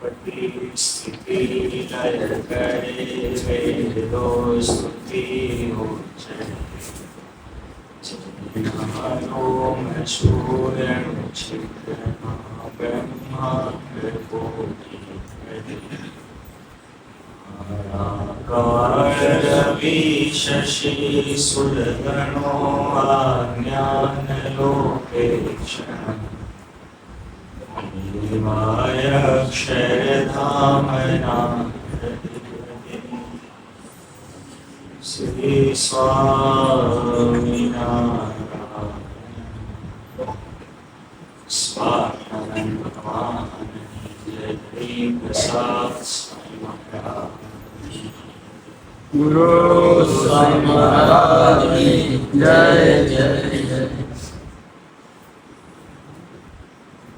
उत्पत्ति स्थिति लय करे वेदो स्तुति उच्चते जन्मानो में सूर्य छिद्रमा ब्रह्मांड कोटि रवि शशि सुरगणो ज्ञान लोकेक्षण देवाय अक्षरधामना श्री स्वामिनारायण स्वानंद भगवान जय प्रसाद स्वामी महाराज गुरु स्वामी महाराज की जय जय जय।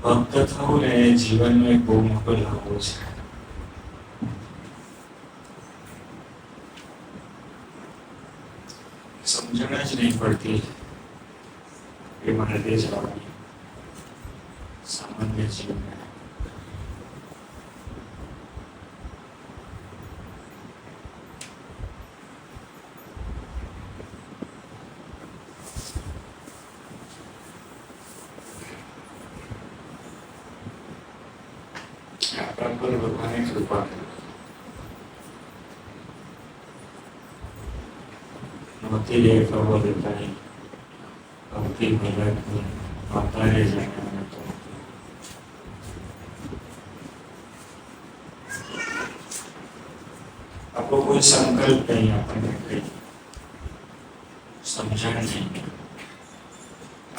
भक्त थવું ને જીવન में બહુ મોટો લાભો છે. સમજણ જ નહીં પડતી એ મારે જવાની સામાન્ય જીવન ભગવાને કૃપા નહોતી લે ખબર હતા ભક્તિ ભગત માતાએ જાણ્યા હતો. આપણો કોઈ સંકલ્પ નહીં, આપણને કઈ સમજણ નહીં,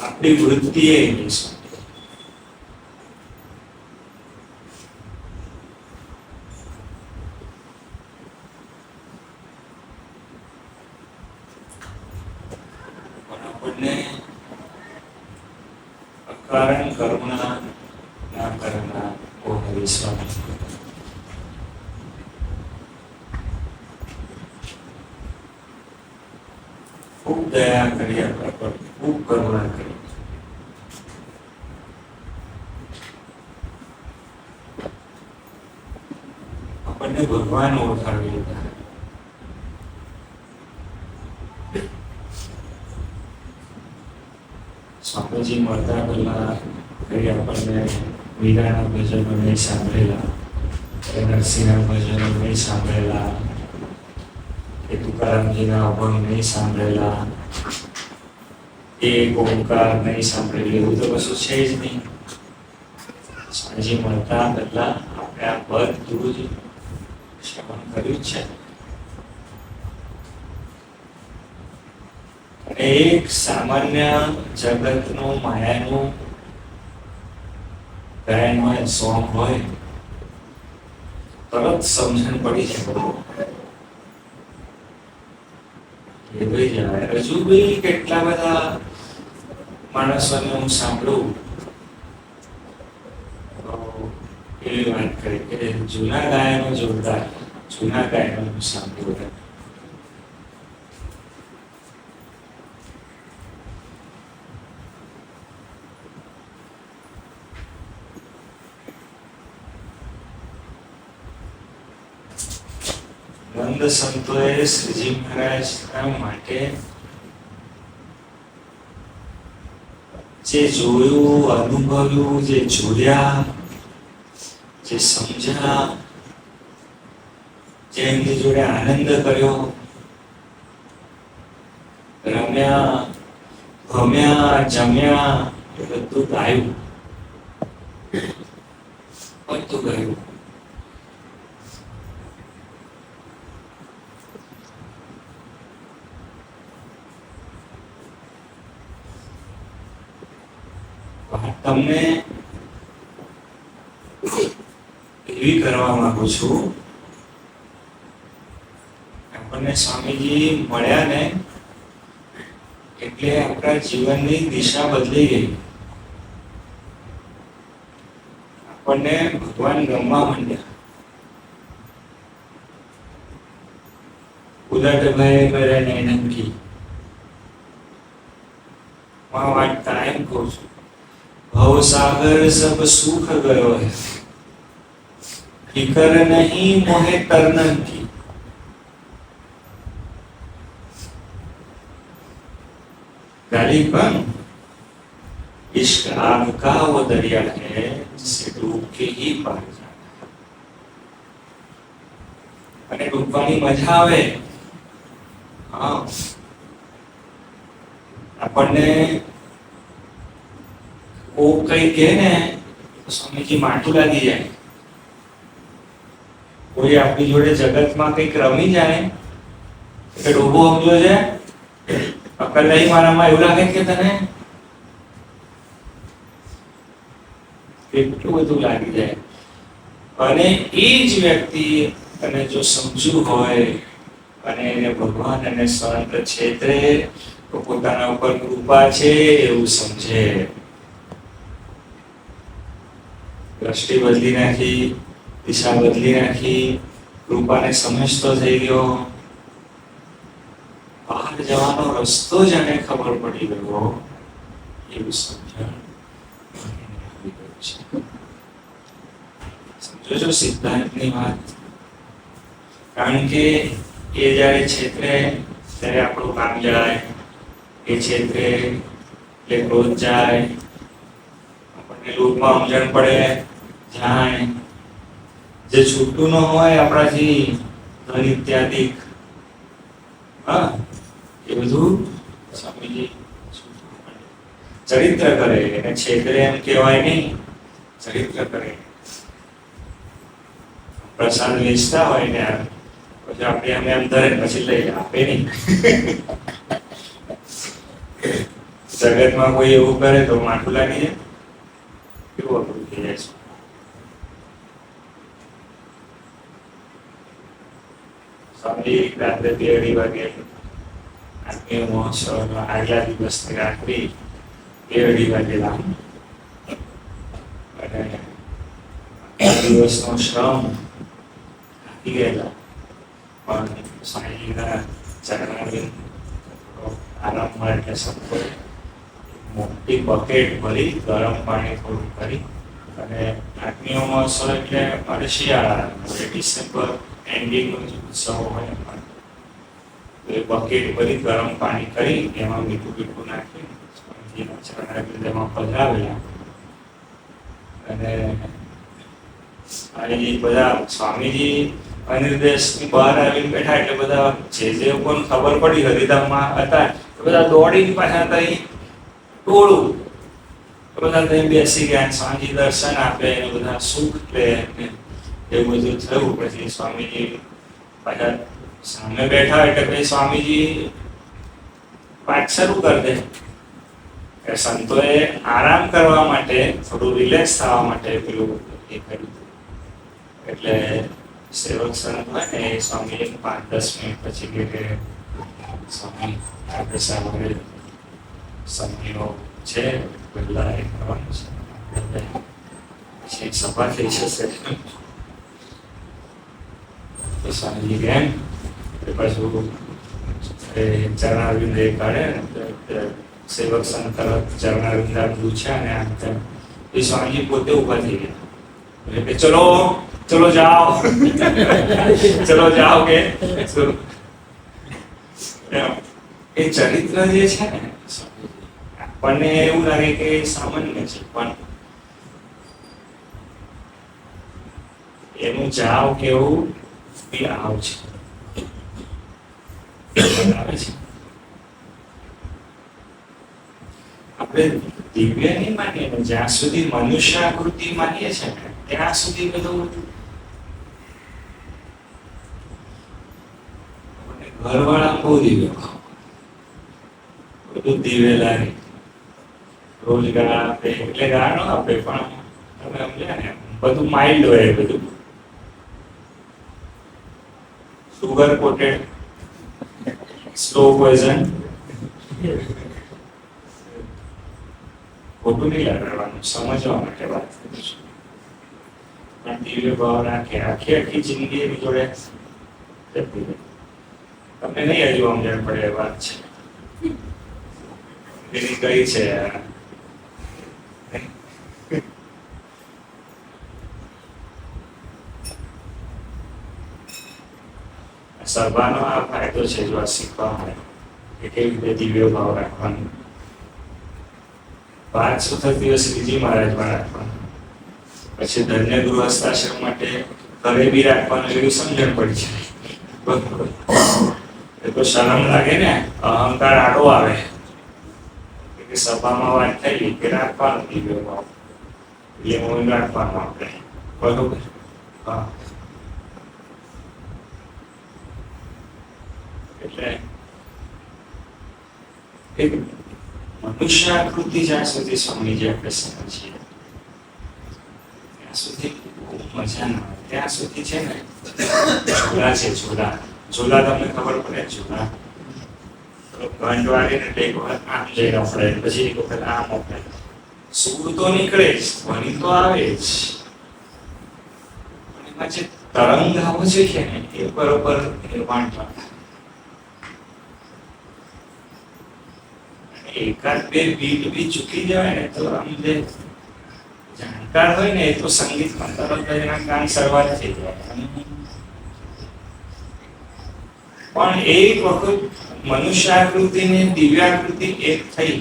આપણી વૃત્તિ એ નહીં. कारण करुणा ना करना ओ हरि स्वामी खूब दया करी, अपना पर खूब करुणा करी. अपने भगवान ओळखावी લીધા. સ્વામીજી મળતા પહેલા કઈ આપણને વીરાના ભજનો નહીં સાંભળેલા, નરસિંહના ભજનો નહીં સાંભળેલા, કે તુકારામજીના અભંગ નહીં સાંભળેલા, એક ઓમકાર નહીં સાંભળેલું, એવું તો કશું છે જ નહીં. સ્વામીજી મળતા પહેલા આપણે આ બધું જ શ્રવણ કર્યું જ છે. એક સામાન્ય જગતનું માયાનું ગાયનમાં સોંગ હોય તરત સમજણ પડી જાય. હજુ બી કેટલા બધા માણસોને હું સાંભળું એવી વાત કરી કે જૂના ગાયનો જોરદાર, જૂના ગાયનો હું સાંભળું. નંદ સંતોએ શ્રીજી મહારાજના માટે જે જોયું, અનુભવ્યું, જે જોયા, જે સમજ્યા, જે એમની જોડે આનંદ કર્યો, રમ્યા, ભમ્યા, જમ્યા, એ બધું ગાયું, બધું ગાયું. તમને એવી કરવા માંગુ છું, આપણને સ્વામીજી મળ્યા ને એટલે આપણા જીવનની દિશા બદલી ગઈ. આપણને ભગવાન ગમવા માંડ્યા. ઉદાટભાઈ કર્યા ને નક્કી વાંચતા એમ કહું છું, ભવસાગર સબ સુખ ગયો है, ફિકર નહીં મોહે કરનન की गालिबन इश्क आग का वो दरिया है जिसे डूब के ही पार जाना અને ડૂબવાની મજા આવે હા આપણને ઓ કઈ કહે ને સ્વામીજી માટું લાગી જાય કોઈ આપણી જોડે જગતમાં કંઈક રમી જાય કે ડૂબો સમજો છે અકલ નહીં મારામાં એવું લાગે કે તને એટલું બધું લાગી જાય અને એ જ વ્યક્તિ અને જો સમજુ હોય અને એને ભગવાન અને સંત છેતરે તો પોતાના ઉપર કૃપા છે એવું સમજે દ્રષ્ટિ બદલી નાખી દિશા બદલી નાખી કૃપાને સમજતો થઈ ગયો બહાર જવાનો રસ્તો જ એને ખબર પડી ગયો એવું સમજણ સમજો છો સિદ્ધાંતની વાત કારણ કે એ જ્યારે છેતરે ત્યારે આપણું કામ જાય એ છેતરે એટલે ક્રોધ જાય આપણને લોભમાં સમજણ પડે જાય જે છૂટું ન હોય આપણાથી ધન ઇત્યાદિ હા એ બધું સ્વામીજી ચરિત્ર કરે એને છેતરે એમ કહેવાય નહીં ચરિત્ર કરે પ્રસાદ વેચતા હોય ને પછી આપણે અમે એમ ધરે પછી લઈ આપે નહીં જગતમાં કોઈ એવું કરે તો માથું લાગી જાય કેવું અઘરું થઈ જાય છે સ્વામી રાત્રે 2-2:30 વાગે આત્મીય મહોત્સવ આગલા દિવસની રાત્રિ 2-2:30 વાગે લાવ અને આ દિવસનો શ્રમ થાકી ગયેલા પણ સ્વામીજીના ચરણારવિંદ આરામ માટે સબકો મોટી બકેટ ભરી ગરમ પાણી થોડું કરી અને આત્મીય મહોત્સવ એટલે મારે શિયાળા ડિસેમ્બર એન્ડિંગનો જે ઉત્સવ હોય એ બકેટ ભરી ગરમ પાણી કરી એમાં મીઠું નાખી સ્વામીજીના ચરણારવિંદમાં પધરાવેલા અને આ બધા સ્વામીજી અનિર્દેશની બહાર આવીને બેઠા એટલે બધા જે લોકોને ખબર પડી હરિધામમાં હતા એ બધા દોડીને પાછા ત્યાં ટોળું બધા ત્યાં બેસી ગયા સ્વામીજી દર્શન આપે અને બધા સુખ લે એવું બધું થયું પછી સ્વામીજી પાછા સામે બેઠા એટલે પછી સ્વામીજી પાઠ શરૂ કરી દે કે સંતોએ આરામ કરવા માટે થોડું રિલેક્સ થવા માટે પેલું એ કર્યું એટલે સેવક સંત હોય ને એ સ્વામી 5-10 મિનિટ પછી કે સ્વામી આપણે સવારે સમયો છે પહેલા એ કરવાનું છે પછી સભા થઈ જશે તો સ્વામીજી કેમ પાછું ચરણારવિંદ એ કાઢે સેવક સંત તરફ ચરણારવિંદ પૂછ્યા ને આમ તેમ એ સ્વામીજી પોતે ઉભા થઈ ગયા કે ચલો ચલો જાઓ ચલો જાઓ કે એ ચરિત્ર જે છે ને આપણને એવું લાગે કે સામાન્ય છે પણ એનું જાવ કેવું એ આવ છે આવે છે આપણે દિવ્ય નહીં માનીએ ને જ્યાં સુધી મનુષ્ય આકૃતિ માનીએ છે ને ત્યાં સુધી બધું ઘરવાળા બહુ દિવ્ય બધું દિવ્ય લાગે રોજ ગાળ આપે એટલે ગાળ ન આપે પણ તમે સમજ્યા ને બધું માઇલ્ડ હોય બધું સુગર કોટેડ સ્લો પોઈઝન ખોટું નહીં લગાડવાનું સમજવા માટે વાત કરું છું પણ દિવ્ય ભાવ રાખે આખી આખી જિંદગી એની જોડે તમને નહીં હજુ સમજણ પડે એ વાત છે એની કઈ છે સભાનો આ ફાયદો છે જો આ શીખવા મળે કે કેવી રીતે દિવ્ય ભાવ રાખવાનો. 5 દિવસ શ્રીજી મહારાજમાં રાખવાનું, પછી ધન્ય ગૃહસ્થાશ્રમ માટે ઘરે બી રાખવાનું, એવી સમજણ પડી છે. બરોબર, એ તો શરમ લાગે ને, અહંકાર આડો આવે કે સભામાં વાત થઈ કે રાખવાનું દિવ્ય ભાવ, એટલે હું રાખવાનું આપણે. બરોબર, હા. એટલે એક મનુષ્ય આકૃતિ જ્યાં સુધી સ્વામીજી આપણે સમજીએ ત્યાં સુધી બહુ મજા ના આવે. ત્યાં સુધી છે ને ઝોલા છે, ઝોલા તમને ખબર પડે? ઝોલા ઘંટ વાળીને એક વખત આમ જઈ રફડે, પછી એક વખત આમ ઓપડે, સૂર તો નીકળે જ, ધ્વનિ તો આવે જ, પણ એમાં જે તરંગ આવવો જોઈએ ને એ બરોબર નિર્માણ થાય. એકાદ બે બીટ બી ચૂકી જવાય ને તો આમ જે જાણકાર હોય ને એ તો સંગીતમાં તરત જ એના કાન શરૂઆત થઈ જાય. પણ એક વખત મનુષ્ય આકૃતિ ને દિવ્ય આકૃતિ એક થઈ,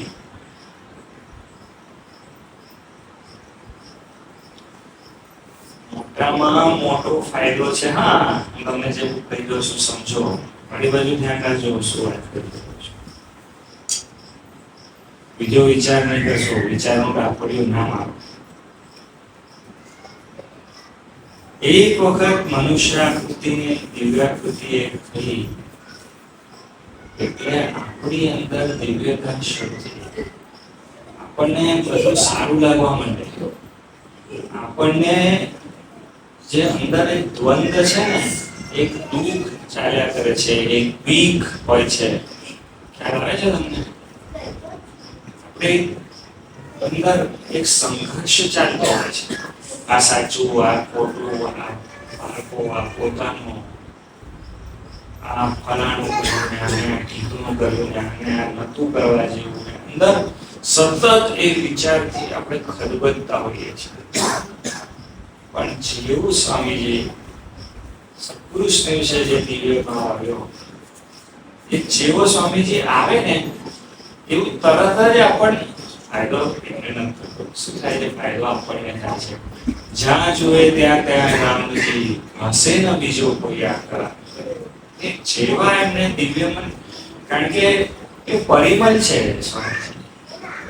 મોટામાં મોટો ફાયદો છે. હા, તમને જે કહી દઉં છું સમજો, મારી બાજુ ધ્યાન રાખજો શું વાત કરી રહ્યો છું. બીજો વિચાર નહીં કરશો, વિચારનું રાપડિયું ના મારો. એક વખત મનુષ્યાકૃતિની દિવ્યાકૃતિ એક થઈ એટલે આપણી અંદર દિવ્યતા શરૂ થઈ. આપણને બધું સારું લાગવા માંડે. આપણને જે અંદર એક દ્વંદ છે ને, એક દુઃખ ચાલ્યા કરે છે, એક બીક હોય છે. ખ્યાલ આવે છે તમને? અંદર એક સંઘર્ષ ચાલતો હોય છે. આ સાચું, આ ખોટું, આ પારકો, આ પોતાનું, આ ફલાણું કર્યું ને આને ઠીકનું કર્યું ને આને આ નતું કરવા જેવું. અંદર સતત એ વિચારથી આપણે ખદબદતા હોઈએ છીએ. પણ જેવું સ્વામીજી સત્પુરુષને વિશે જે દિવ્ય ભાવ આવ્યો, એ જેવો સ્વામીજી આવે ને એવું તરત જ આપણને ફાયદો શું થાય છે? ફાયદો આપણને થાય છે. જ્યાં જોઈએ ત્યાં રામજી હશે ને બીજો કોઈ આકરા. એ જેવા એમને દિવ્ય મન, કારણ કે એ પરિમલ છે,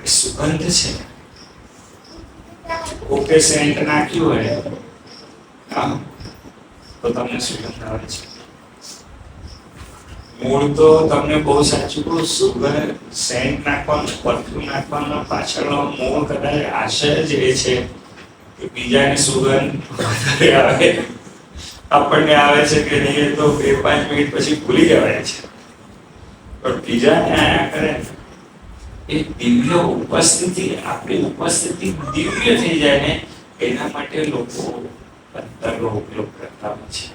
એ સુગંધ છે. ઓકે સેન્ટ નાખ્યું હોય તો તમને સુગંધ આવે છે. મૂળ તો તમને બહુ સાચું કહું, સુગંધ સેન્ટ નાખવાનું, પરફ્યુમ નાખવાનો પાછળનો મૂળ કદાચ આશય જ એ છે કે બીજાને સુગંધ વધારે આવે. આપણને આવે છે કે નહીં તો 2-5 મિનિટ પછી ભૂલી જવાય છે, પણ બીજાને આયા કરે એ દિવ્ય ઉપસ્થિતિ, આપણી ઉપસ્થિતિ દિવ્ય થઈ જાય ને એના માટે લોકો પત્તરનો ઉપયોગ કરતા હોય છે.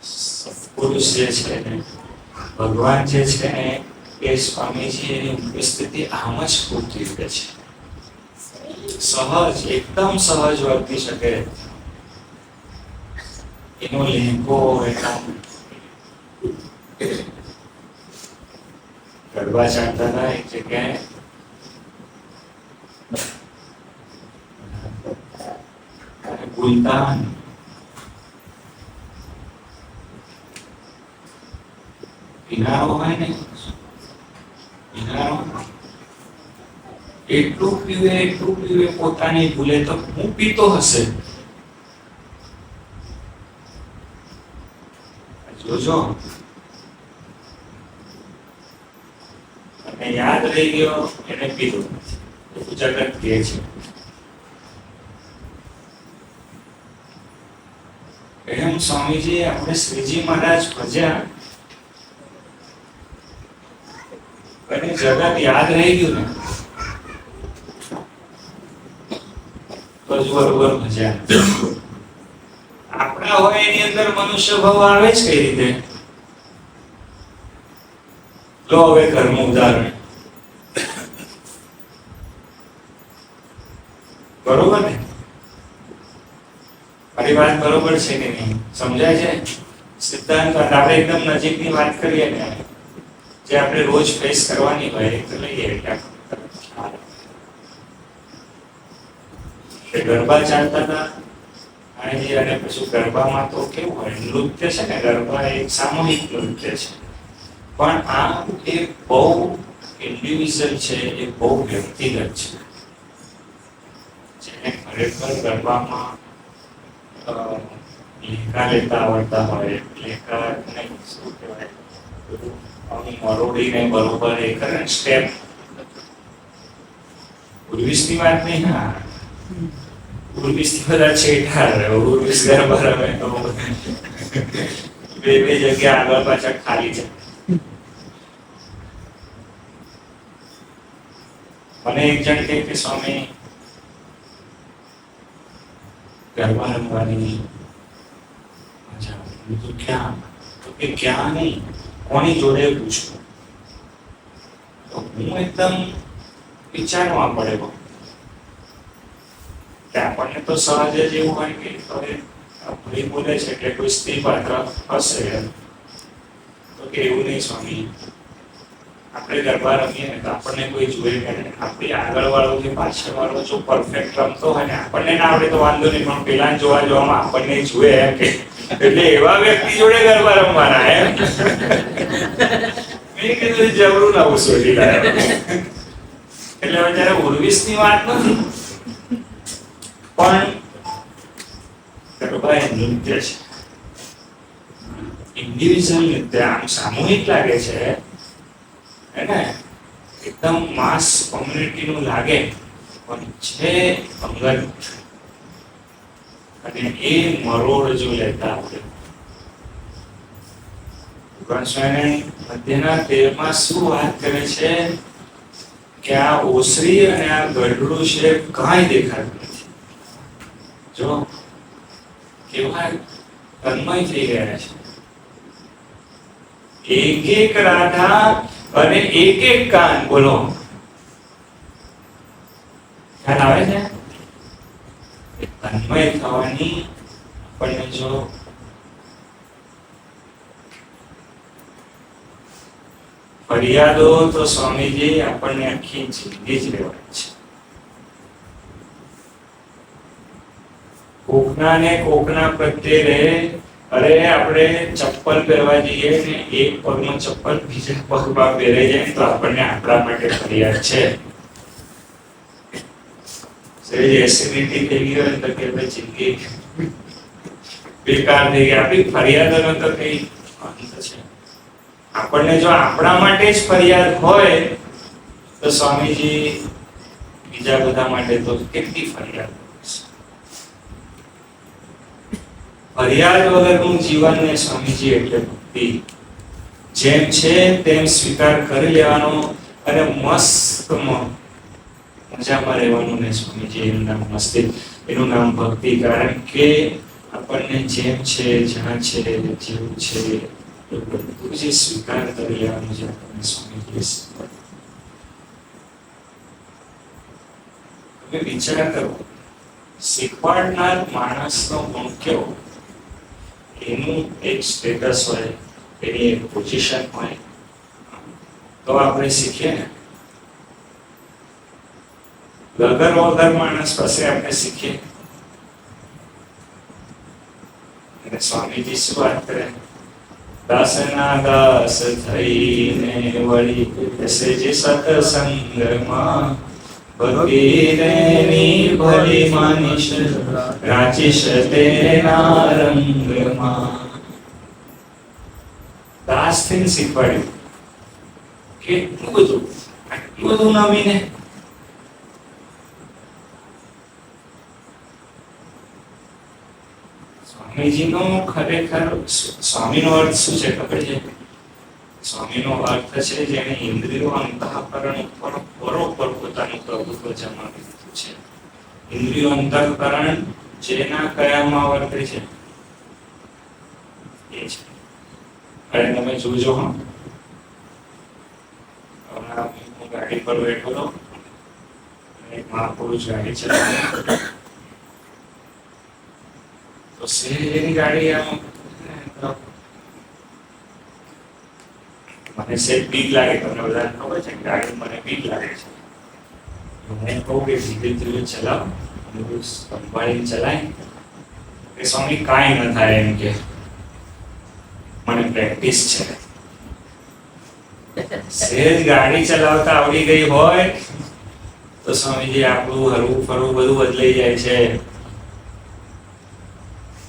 સત્પુરુષ જે છે ને, ભગવાન જે છે ને, એ સ્વામીજી એની ઉપસ્થિતિ આમ જ પૂરતી રીતે છે. સહજ, એકદમ સહજ વર્તી શકે. એનો લહેકો એકદમ ગરબા ચાલતા હતા એક જગ્યાએ, ગુલતાન પીનારો હોય ને, પીનારો એટલું પીવે પોતાની ભૂલે તો હું પીતો હશે. જોજો, અને યાદ રહી ગયો એને પીધું નથી, જગત કહે છે. એમ સ્વામીજી આપણે શ્રીજી મહારાજ ભજ્યા અને જગત યાદ રહી ગયું ને તો જ બરોબર ભજ્યા. આપણા હોય એની અંદર મનુષ્ય ભાવ આવે જ કઈ રીતે? લો હવે ઘરનું ઉદાહરણ, બરોબર ને? મારી વાત બરોબર છે કે નહીં? સમજાય છે? સિદ્ધાંત આપણે એકદમ નજીકની વાત કરીએ ને, જે આપણે રોજ ફેસ કરવાની હોય એ તો લઈએ એટલે ગરબા ચાલતા હતા અને પછી ગરબામાં તો કેવું હોય, નૃત્ય છે ને, ગરબા એક સામૂહિક નૃત્ય છે, પણ આ એ બહુ ઇન્ડિવિજ્યુઅલ છે, એ બહુ વ્યક્તિગત છે. જેને ખરેખર ગરબામાં લેખા લેતા આવડતા હોય, લેખા નહીં શું કહેવાય, મરોડીને બરોબર એ કરે ને સ્ટેપ, ઉર્વિસની વાત નહીં. હા, ઉર્વિસ બધા છેઠા રહે, ઉર્વિસ ગરબા રમે તો બે જગ્યા આગળ પાછળ ખાલી છે. મને એક જણ કે સ્વામી ગરબા રમવાની મજા આવે તો ક્યાં? તો કે ક્યાં નહીં, કોની જોડે પૂછવું. તો હું એકદમ વિચારવા પડે કે આપણને તો સહજ જ એવું હોય કે ભાઈ બોલે છે કે કોઈ સ્ત્રી પાત્ર હશે, તો કે એવું નહીં સ્વામી, આપણે ગરબા રમીએ ને તો આપણને કોઈ જોઈએ કે આપણી આગળ વાળો કે પાછળ વાળો જો પરફેક્ટ રમતો હોય ને, આપણને ના આવડે તો વાંધો નહીં, પણ પેલા જોવામાં આપણને જુએ એમ કે, એટલે એવા વ્યક્તિ જોડે ગરબા રમવાના એમ. મેં કીધું જબરું નવું શોધી લાવ્યો. એટલે હવે જયારે ઉર્વિસની વાત નથી, પણ ગરબા એ નૃત્ય છે, ઇન્ડિવિજ્યુઅલ નૃત્ય, આમ સામૂહિક લાગે છે એને, એકદમ માસ કોમ્યુનિટી નું લાગે, પણ છે અંગત, અને એ મરોડ જો લેતા આપણે મધ્યના 13માં શું વાત કરે છે કે આ ઓસરી અને આ ગઢડું છે કાંઈ દેખાતું નથી. જો કેવા તન્મય થઈ ગયા છે, એક એક રાધા અને એક એક કાન. બોલો, ખ્યાલ આવે છે? તન્મય થવાની આપણને જો ફરિયાદો તો સ્વામીજી આપણને આખી જિંદગી જ લેવાની છે. કોકના પ્રત્યે રહે, અરે આપણે ચપ્પલ પહેરવા જઈએ ને એક પગમાં ચપ્પલ બીજા પગમાં પહેરાઈ જાય તો આપણને આપણા માટે ફરિયાદ છે. એસિડિટી થઈ ગઈ હોય તો કે જિંદગી બેકાર થઈ ગઈ. આપણી ફરિયાદોનો તો કઈ અંત છે. આપણને જો આપણા માટે જ ફરિયાદ હોય તો સ્વામીજી બીજા બધા માટે તો કેટલી ફરિયાદ. ફરિયાદ વગરનું જીવન ને સ્વામીજી એટલે ભક્તિ. જેમ છે તેમ સ્વીકાર કરી લેવાનો અને મસ્ત મજામાં રહેવાનું ને સ્વામીજી, એનું નામ મસ્તી, એનું નામ ભક્તિ. કારણ કે આપણને જેમ છે, જ્યાં છે, જેવું છે એ બધું જે સ્વીકાર કરી લેવાનું છે આપણને સ્વામીજી. તમે વિચાર કરો, શીખવાડનાર માણસનો ગુણ કેવો, એનું એક સ્ટેટસ હોય, એની એક પોઝિશન હોય, તો આપણે શીખીએ ને. વગર માણસ પાસે આપણે શીખીએ. અને સ્વામીજી શું વાત કરે, દાસના દાસ થઈને વળી બેસે જે સત્સંગમાં, ભક્તિ રેની ભલી માનીશ રાચીશ તેના રંગમાં. દાસ થઈને શીખવાડ્યું કેટલું બધું, આટલું બધું નવીને. સ્વામીજીનો ખરેખર સ્વામીનો અર્થ શું છે ખબર છે? સ્વામીનો અર્થ છે જેને ઇન્દ્રિયો અંતઃકરણ ઉપર બરોબર પોતાનું પ્રભુત્વ જમાવી દીધું છે. ઇન્દ્રિયો અંતઃકરણ જેના કયામાં વર્તે છે એ છે. અને તમે જોજો, હા, હું ગાડી પર બેઠો હતો, એક મહાપુરુષ ગાડી ચલાવે તો સેની ગાડી આમ મને સેજ બીક લાગે, તમને બધાને ખબર છે કે ગાડી મને બીક લાગે છે. હું કહું કે ધીરે ધીરે ચલાવ, સંભાળીને ચલાય. એ સ્વામી કાંઈ ન થાય એમ કે મને પ્રેક્ટિસ છે. સેજ ગાડી ચલાવતા આવડી ગઈ હોય તો સ્વામીજી આપણું હરવું ફરવું બધું બદલાઈ જાય છે.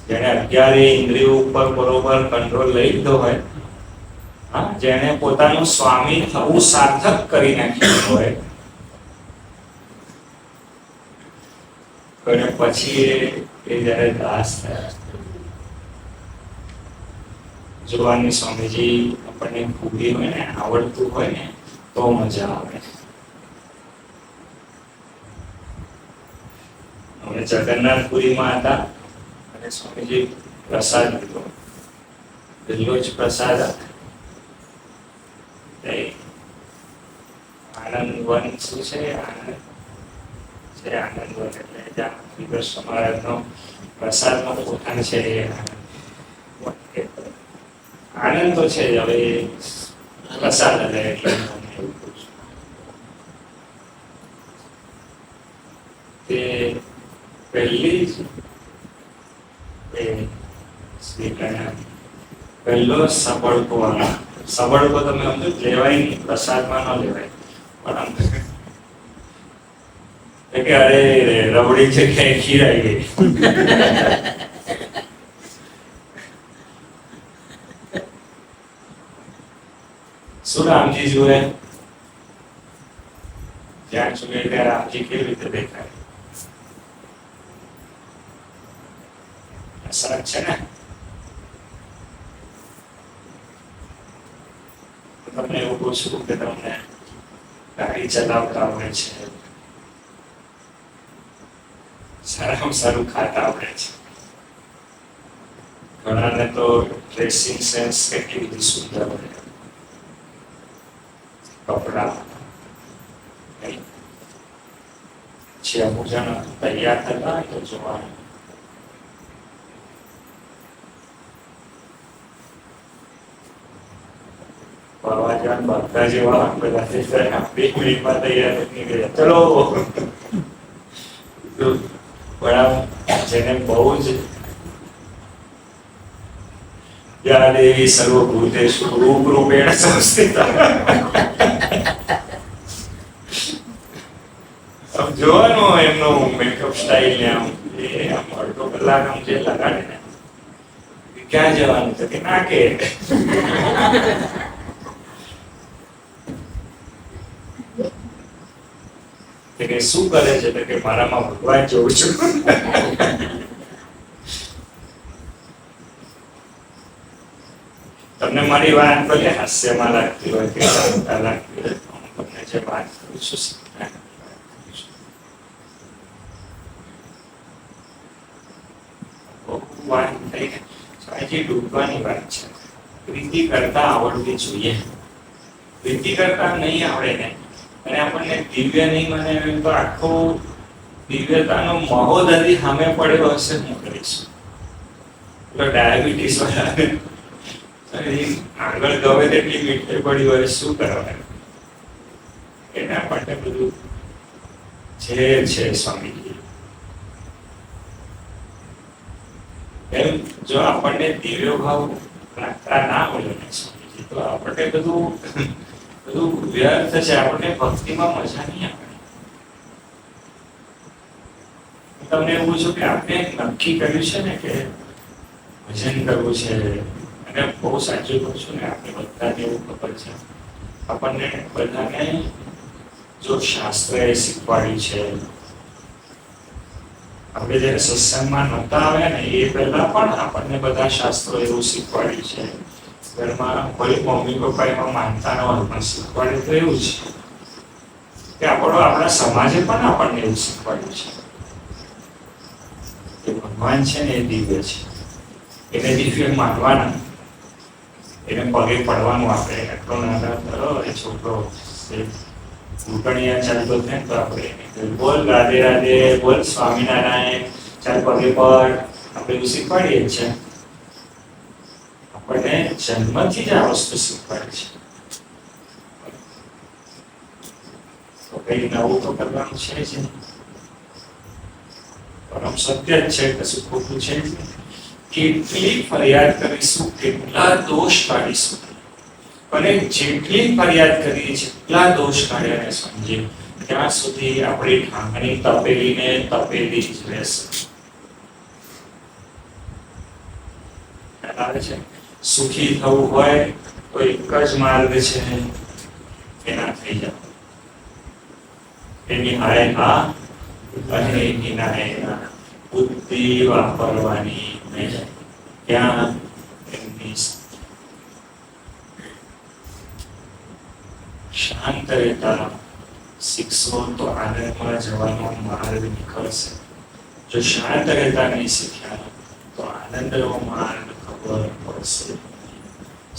જેને 11 ઇન્દ્રિયો ઉપર બરોબર કંટ્રોલ લઈ લીધો હોય, હા, જેને પોતાનું સ્વામી થવું સાર્થક કરી નાખ્યું હોય, અને પછી એ જ્યારે દાસ થયા. જોવાની સ્વામીજી આપણને ખૂબી હોય ને, આવડતું હોય ને તો મજા આવે. અમે જગન્નાથપુરીમાં હતા અને સ્વામીજી પ્રસાદ લીધો, પહેલો જ પ્રસાદ આનંદ વન શું છે? આનંદ વન એટલે જ્યાં કૃષ્ણ મહારાજનો પ્રસાદનો પોતાનો છે એ આનંદ તો છે જ. હવે પ્રસાદ એટલે તે પહેલી જ પહેલો સબળકો તમે સમજો, લેવાય નહીં, પ્રસાદમાં ન લેવાય. પણ કે અરે રબડી જગ્યાએ ખીર આવી ગઈ. શું રામજી જુએ? જ્યાં જુએ ત્યાં રામજી કેવી રીતે દેખાય? સરસ છે ને? તમને એવું પૂછું કે તમને ગાડી ચલાવતા આવડે છે, સારામાં સારું ખાતા આવડે છે, ઘણાને તો ડ્રેસિંગ સેન્સ કેટલી બધી સુંદર હોય, કપડા છે, અમુક જણા તૈયાર થતા હોય તો જોવાનું. બધા જેવા બધા 2 મિનિટમાં તૈયાર નીકળ્યા, ચલો. જેને બહુ જ યા દેવી સર્વભૂતેષુ રૂપરૂપેણ સંસ્થિતા, જોવાનું એમનો મેકઅપ સ્ટાઇલ ને આમ અડધો કલાક આમ જે લગાડે ને, ક્યાં જવાનું છે કે ના કે શું કરે છે કે મારામાં ભગવાન જોઉં છું. તમને મારી વાત ભલે હાસ્યમાં લાગતી હોય કે શાંતા લાગતી હોય, તમને જે વાત કરું છું વાત થઈ ને, સાચી ડૂબવાની વાત છે. પ્રીતિ કરતા આવડવી જોઈએ. પ્રીતિ કરતા નહીં આવડે ને, અને આપણને દિવ્ય નહીં મને તો આખો દિવ્યતાનો મહોદધિ સામે પડેલો હશે, હું કરીશું. ડાયાબિટીસ વાળાને આગળ ગમે તેટલી મીઠાઈ પડી હોય શું કરવાનું? એના માટે બધું જે છે સ્વામીજી. એમ જો આપણને દિવ્ય ભાવ રાખતા ના હોય ને સ્વામીજી, તો આપણને બધું વ્યર્થ છે. આપણને ભક્તિમાં મજા નહીં આવે. તમને એવું પૂછું કે આપણે નક્કી કર્યું છે ને કે ભજન કરવું છે, અને બહુ સાચું કહું છું ને, આપણે બધાને એવું ખબર છે, આપણને બધાને જો શાસ્ત્રએ શીખવાડ્યું છે. આપણે જયારે સત્સંગમાં નહોતા આવ્યા ને એ પહેલા પણ આપણને બધા શાસ્ત્રો એવું શીખવાડ્યું છે. ઘરમાં કોઈ મમ્મી પપ્પા એમાં માનતા ન હોય પણ શીખવાડે તો એવું છે કે આપણા સમાજે પણ આપણને એવું શીખવાડ્યું છે કે ભગવાન છે ને એ દિવ્ય છે, એને દિવ્ય માનવાના, એને પગે પડવાનું. આપણે એટલો નાના એ છોકરો ઘૂંટણિયા ચાલતો થાય તો આપણે બોલ રાધે રાધે, બોલ સ્વામિનારાયણ, ચાલ પગે પડ, આપણે એવું શીખવાડીએ જ છે. આપણને જન્મથી જ આ વસ્તુ શીખવાડે છે. કઈ નવું તો કરવાનું છે જ નહીં. પરમ સત્ય જ છે, કશું ખોટું છે જ નહીં. કેટલી ફરિયાદ કરીશું, કેટલા દોષ કાઢીશું, અને જેટલી ફરિયાદ કરીએ જેટલા દોષ કાઢ્યા સમજીએ ત્યાં સુધી આપણી ઢાંકણી તપેલી ને તપેલી જ રહેશે. ખ્યાલ આવે છે? સુખી થવું હોય તો એક જ માર્ગ છે, એના થઈ જાવ. એની હાય હા અને એની નાય ના. બુદ્ધિ વાપરવાની નહીં. ત્યાં એમની શાંત રહેતા શીખશો તો આનંદમાં જવાનો માર્ગ નીકળશે. જો શાંત રહેતા નહીં શીખ્યા તો આનંદનો માર્ગ ખબર પડશે.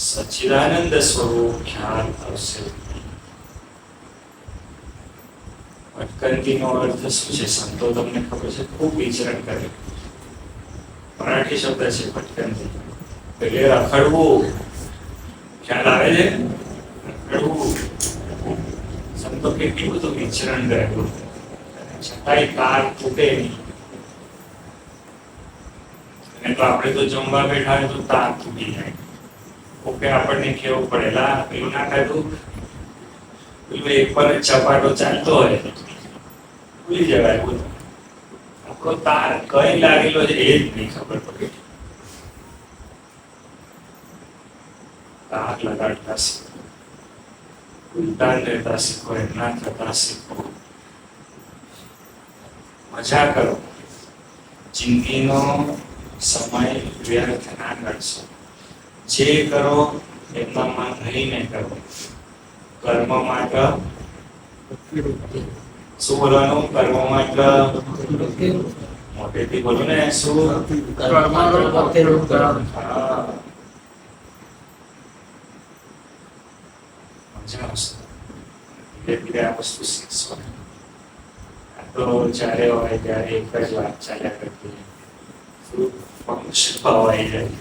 સચ્ચિદાનંદ સ્વરૂપ ખ્યાલ આવશે. ભટકંતીનો અર્થ શું છે? સંતો તમને ખબર છે, ખૂબ વિચરણ કરે. મરાઠી શબ્દ છે ભટકંતી, એટલે રખડવું. ખ્યાલ આવે છે? રખડવું. સંતો કેટલું બધું વિચરણ કરેલું, છતાંય તાર તૂટે નહીં. અને તો આપણે તો જમવા બેઠા હોય તો તાર તૂટી જાય. ઓકે, આપણને કેવું પડે, લા પેલું ના ખાધું, પેલું એક પર ચપાટો ચાલતો હોય ભૂલી જવાય. બોલો, આખો તાર કઈ લાગેલો છે એ જ નહીં ખબર પડે. તાર લગાડતા શીખો, ઉલટા લેતા શીખો, એમના થતા શીખો. મજા કરો, જિંદગીનો સમય વ્યર્થ ના કરશો. જે કરો એમનામાં રહીને કરો. કર્મ માત્ર શું બોલવાનું? કર્મ માત્ર મોટેથી બોલો ને. શું? હા, મજા આવશે. ધીરે ધીરે આ વસ્તુ શીખશો. આ તો જ્યારે હોય ત્યારે એક જ વાત ચાલ્યા કરતી. શું? મનુષ્ય ભાવ આવી જાય,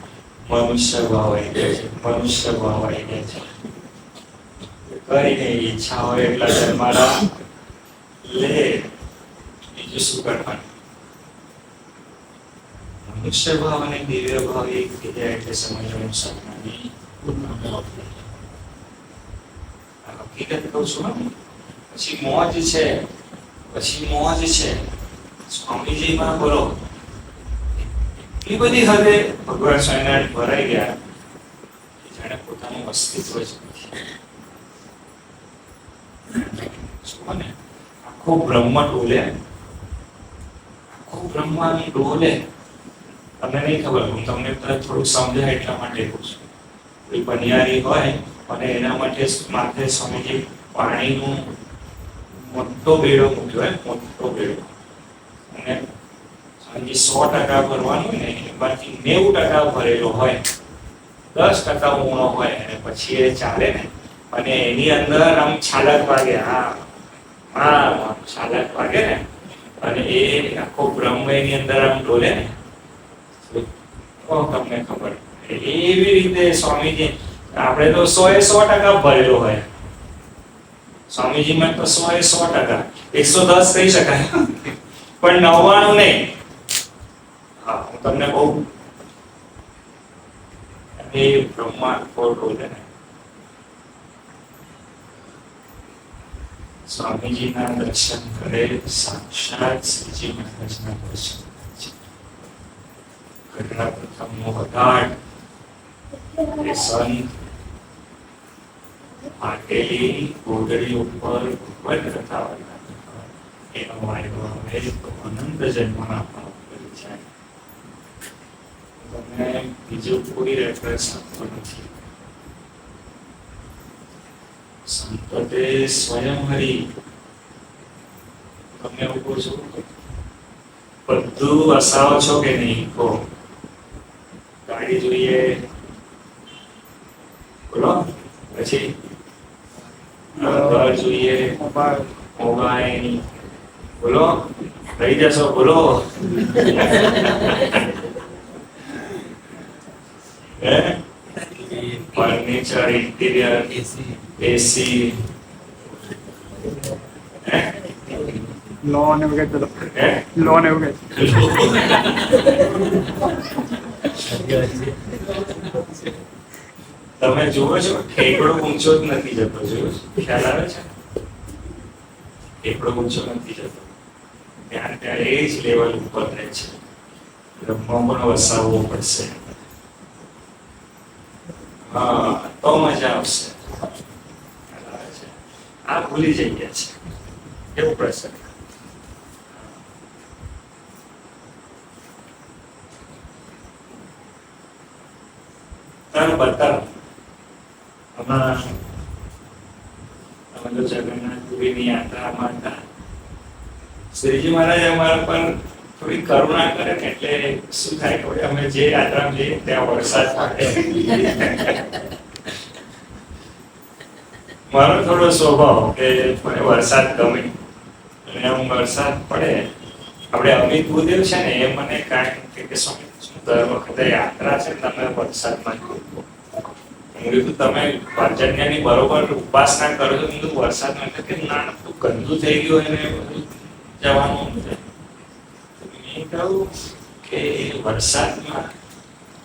મનુષ્ય ભાવ આવી જાય છે, મનુષ્ય ભાવ આવી જાય છે. કઈ નહીં, ઈચ્છા હોય એટલા જન્મારા લે, બીજું શું કરવાનું? મનુષ્ય ભાવ અને દિવ્ય ભાવ એક થઈ જાય એટલે સમજવાનું સપનાની હકીકત કહું છું. પછી મોજ છે, પછી મોજ છે. સ્વામીજીમાં બોલો એટલી બધી હદે ભગવાન સ્વામિનારાયણ ભરાઈ ગયા કે જાણે પોતાનું અસ્તિત્વ જ નથી. શું ને આખું બ્રહ્મ ડોલે, આખું બ્રહ્માનું ડોલે. તમને નહીં ખબર, હું તમને થોડુંક સમજાય એટલા માટે કહું છું. કોઈ બનિયારી હોય અને એના માટે માથે સ્વામીજી પાણીનું મોટો બેડો મૂક્યો હોય, મોટો બેડો, અને સ્વામીજી 100% ભરવાનું ને એમાંથી 90% ભરેલો હોય, 10% ઊણો હોય, અને પછી એ ચાલે ને, અને એની અંદર આમ છાલક વાગે. હા હા, છાલક વાગે ને, અને એ આખો બ્રહ્મ એની અંદર આમ ડોલે ને, તો તમને ખબર. એવી રીતે સ્વામીજી, આપણે તો 100% ભરેલો હોય. સ્વામીજીમાં તો 100%, 110 કહી શકાય, પણ 99 નહીં. હા, હું તમને બહુ એ બ્રહ્મા ખોટો છે ને. સ્વામીજીના દર્શન કરે, સાક્ષાત શ્રીજી મહારાજના દર્શન કરે. ઘરના પ્રથમનો વગાડ એ સંત આટેલી ગોદડી ઉપર ભગવત કથા એનો વાયદો આવે તો અનંત જન્મના પાપ કરી જાય. તમને બીજું કોઈ રેફરન્સ આપતો નથી. સંતતે સ્વયં હરી. તમને એવું કહું છું, બધું વસાવો છો કે નહીં? કહો. ગાડી જોઈએ, બોલો. પછી ઘર જોઈએ, મોબાઈલ, બોલો. લઈ જશો, બોલો. ફર્નિચર, ઇન્ટિરિયર, એસી, લોન એવું કઈ પેલો હે? લોન એવું કઈ તમે જુઓ છો ઠેકડો ઊંચો જ નથી જતો, જોયો છો? ખ્યાલ આવે છે? ઠેકડો ઊંચો નથી જતો, ત્યાં ત્યાં એ જ લેવલ ઉપર રહે છે. રમવા પણ વસાવવો પડશે. હા, તો મજા આવશે. ખ્યાલ આવે છે? આ ભૂલી જઈએ છે કેવું પ્રસંગ. બતાવો હમણાં અમે તો જગન્નાથપુરીની યાત્રામાં હતા. શ્રીજી મહારાજ અમારા પર થોડી કરુણા કરે ને એટલે શું થાય કે અમે જે યાત્રામાં જઈએ ત્યાં વરસાદ પડે. મારો થોડો સ્વભાવ કે મને વરસાદ ગમે અને આમ વરસાદ પડે. આપણે અમિત ભૂદેવ છે ને એ મને કાંઈ કે સ્વામી દર વખતે યાત્રા છે તમે વરસાદમાં હું કીધું તમે પર્જન્યની બરોબર ઉપાસના કરો છો, હું વરસાદમાં કે ના ગંદુ થઈ ગયું એને બધું જવાનું છે. મેં કહ્યું કે વરસાદમાં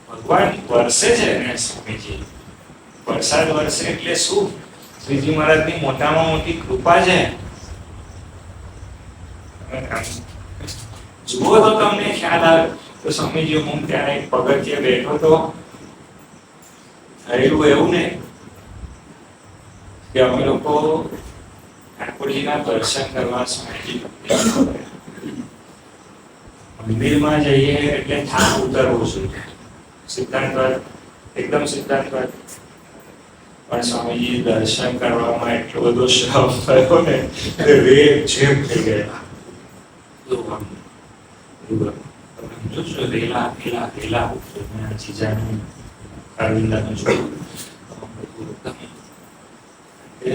ભગવાન વરસે છે ને સ્વામીજી, વરસાદ વરસે એટલે શું? શ્રીજી મહારાજની મોટામાં મોટી કૃપા છે. જુઓ તો તમને ખ્યાલ આવે. તો સ્વામીજી હું ત્યાં એક પગથિયે બેઠો તો થયેલું એવું ને કે અમે લોકો ઠાકોરજીના દર્શન કરવા સ્વામીજી મંદિરમાં જઈએ એટલે થાક ઉતરવું જોઈએ, સિદ્ધાંતવાદ એકદમ સિદ્ધાંતવાદ. પણ સ્વામીજી દર્શન કરવામાં એટલો બધો શ્રમ થયો ને રેપ જેમ થઈ ગયા. રેલા રેલા રેલા ચીજાનું અરવિંદાનું જોયું એ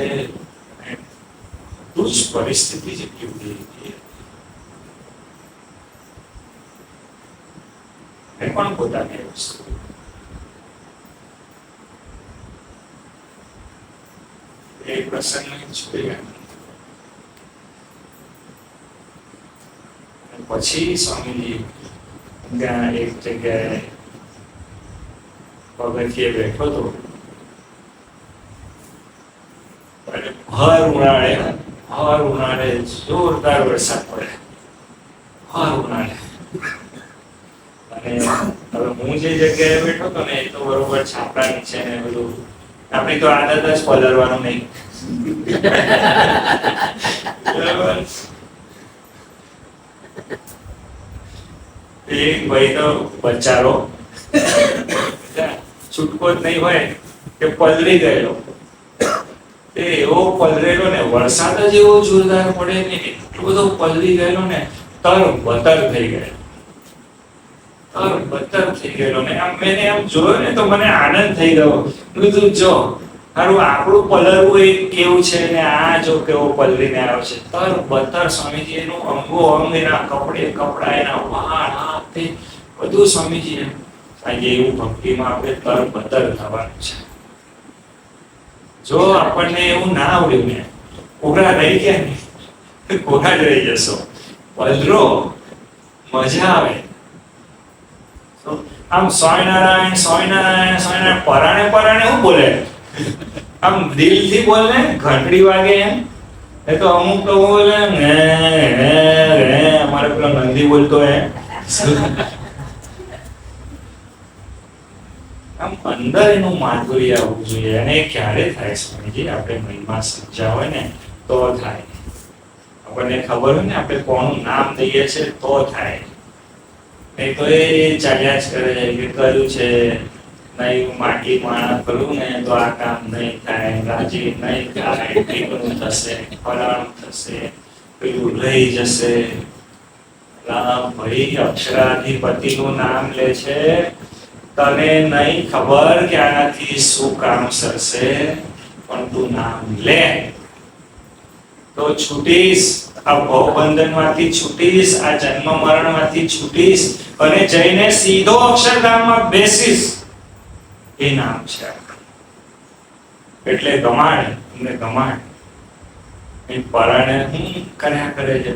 બધું જ પરિસ્થિતિ જેટલી ઉડી એ પણ પોતાની વસ્તુ એ પ્રસંગ જોયા. પછી સ્વામીજી ત્યાં એક જગ્યાએ પગથિયે બેઠો હતો. ભર ઉનાળે જોરદાર વરસાદ પડે, ભર ઉનાળે. અને હવે હું જે જગ્યાએ બેઠો હતો ને એ તો બરોબર છાપરા નીચે ને બધું આપણી તો આદત જ પલરવાનું નહીં. બરાબર. એક ભાઈ તો બચારો છૂટકો જ નહીં હોય કે પલરી ગયેલો. એવો પલરેલો ને વરસાદ જ એવો જોરદાર પડે ને એટલો બધો પલરી ગયેલો ને તરબતર થઈ ગયેલો ને આમ મેં આમ જોયો ને તો મને આનંદ થઈ ગયો. કીધું જો હારું આપણું પલરવું એ કેવું છે ને આ જો કેવો પલરીને આવ્યો છે તરબતર. સ્વામીજી એનું અંગો અંગ એના કપડા એના વાળ હાથ તે બધું સ્વામીજી આજે એવું ભક્તિમાં આપણે તરબતર થવાનું છે. જો આપણને એવું ના આવડ્યું ને કોગળા રહી ગયા ને કોગળા જ રહી જશો. પલરો મજા આવે. આમ સ્વામિનારાયણ સ્વામિનારાયણ સ્વામિનારાયણ પરાણે પરાણે શું બોલે? આમ દિલથી બોલે, ઘંટડી વાગે એમ. એ તો અમુક તો બોલે અમારે પેલો નંદી બોલતો હે. આમ અંદર એનું માધુર્ય આવવું જોઈએ. અને ક્યારે થાય સ્વામીજી? આપણે મહિમા સમજ્યા હોય ને તો થાય. આપણને ખબર હોય ને આપણે કોનું નામ દઈએ છે તો થાય. નહીં તો એ ચાલ્યા જ કરે કે કર્યું છે નહીં માટી માણા કરું ને તો આ કામ નહીં થાય, રાજી નહીં થાય, ઠીકનું થશે, ફલાણું થશે, પેલું રહી જશે. ભાઈ અક્ષરાધિપતિનું નામ લે છે, તને નહીં ખબર કે આનાથી શું કામ સરશે, પણ તું નામ લે તો છૂટીશ. આ ભવબંધનમાંથી છૂટીશ, આ જન્મ મરણમાંથી છૂટીશ અને જઈને સીધો અક્ષરધામમાં બેસીશ. એ નામ છે. એટલે ગમાડ ને ગમાડ એ પરાણે હું કર્યા કરે છે.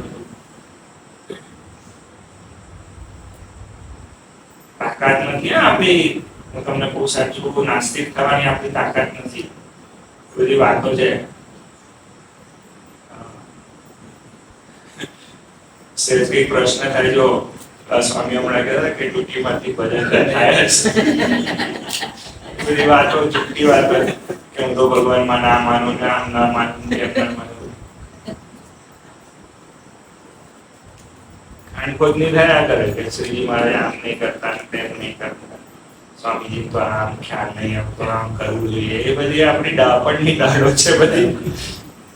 તાકાત નથી આપણી. હું તમને બહુ સાચું, નાસ્તિક થવાની આપણી તાકાત નથી. બધી વાતો છે. કઈ પ્રશ્ન થાય, જો સ્વામી હમણાં કહેતા કે ડ્યુટીમાંથી ભજન થાય છે. બધી વાતો જુઠ્ઠી વાતો કે હું તો ભગવાનમાં ના માનું, આમ ના માનું, તેમ ના માનું. ખાનખોદ ની થયા કરે કે શ્રીજી મહારાજ આમ નહીં કરતા, તેમ નહીં કરતા, સ્વામીજી તો આમ ખ્યાલ નહીં આપતો, આમ કરવું જોઈએ. એ બધી આપણી ડાપણની ગાળો છે બધી.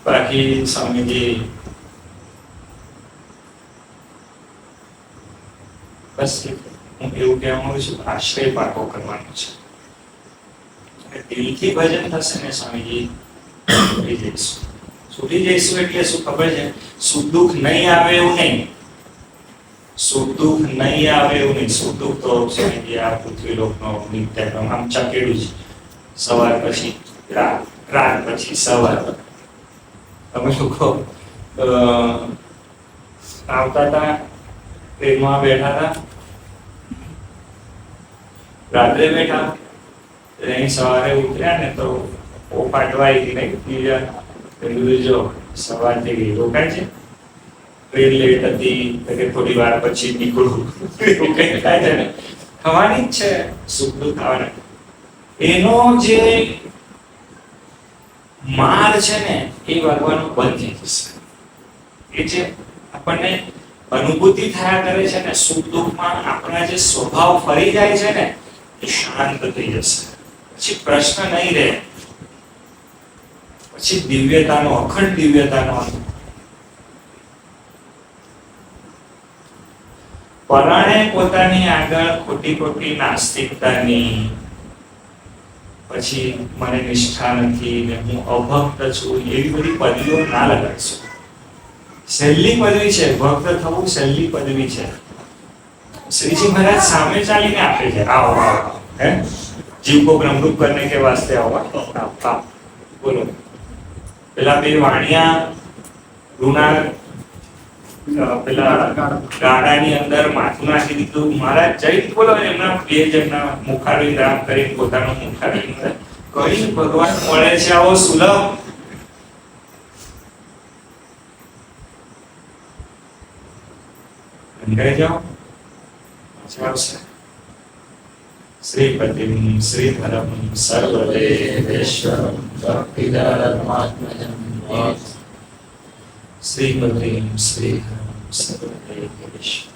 બાકી સ્વામીજી બસ હું એવું કહેવા માંગુ છું, આશ્રય પાકો કરવાનો છે. દિલથી ભજન થશે ને સ્વામીજી, છૂટી જઈશું. છૂટી જઈશું એટલે શું ખબર છે? સુખ દુઃખ નહીં આવે એવું નહીં. સુખ દુઃખ નહીં આવે એવું નહીં. સુખ દુઃખ તો સ્વામીજી આ પૃથ્વી લોકનો નિત્યક્રમ આમ ચકેડું છે. સવાર પછી રાત, રાત પછી સવાર. તમે લોકો આવતા હતા, ટ્રેનમાં બેઠા હતા, રાત્રે બેઠા, અહીં સવારે ઉતર્યા ને તો પાટવાઈ નહીં બીજા જો સવાર થઈ ગઈ, રોકાય છે, ટ્રેન લેટ હતી કે થોડી વાર પછી નીકળું, એવું કઈ થાય છે ને, થવાની જ છે. સુખ દુઃખ થવાના. એનો જે માર છે ને એ વાગવાનું બંધ થઈ જશે. એ જે આપણને અનુભૂતિ થયા કરે છે ને સુખ દુઃખમાં, આપણા જે સ્વભાવ ફરી જાય છે ને એ શાંત થઈ જશે. પછી પ્રશ્ન નહીં રહે. પછી દિવ્યતાનો, અખંડ દિવ્યતાનો પરાણે પોતાની આગળ ખોટી ખોટી નાસ્તિકતાની, પછી મને નિષ્ઠા નથી ને હું અભક્ત છું, એવી બધી પદવીઓ ના લગાડશો. સહેલી પદવી છે, ભક્ત થવું સહેલી પદવી છે. શ્રીજી મહારાજ સામે ચાલીને આપે છે, આવો આવો, હે જીવ કો બ્રહ્મરૂપ કરને કે વાસ્તે આવો, આવો. બોલો. પેલા બે વાણિયા રૂના પેલા ગાડાની અંદર માથું નાખી દીધું. મહારાજ જઈ બોલો, એમના બે જણના મુખારવિંદ રામ કરીને પોતાનો મુખારવિંદ કઈ ભગવાન મળે છે આવો સુલભ. અંધાઈ જાઓ, મજા આવશે. શ્રીપતિમ શ્રીધરમ સર્વદેવેશ્વરમ ભક્તિધર્માત્મજં શ્રીપતિમ શ્રીધરમ સર્વદેવેશ્વરમ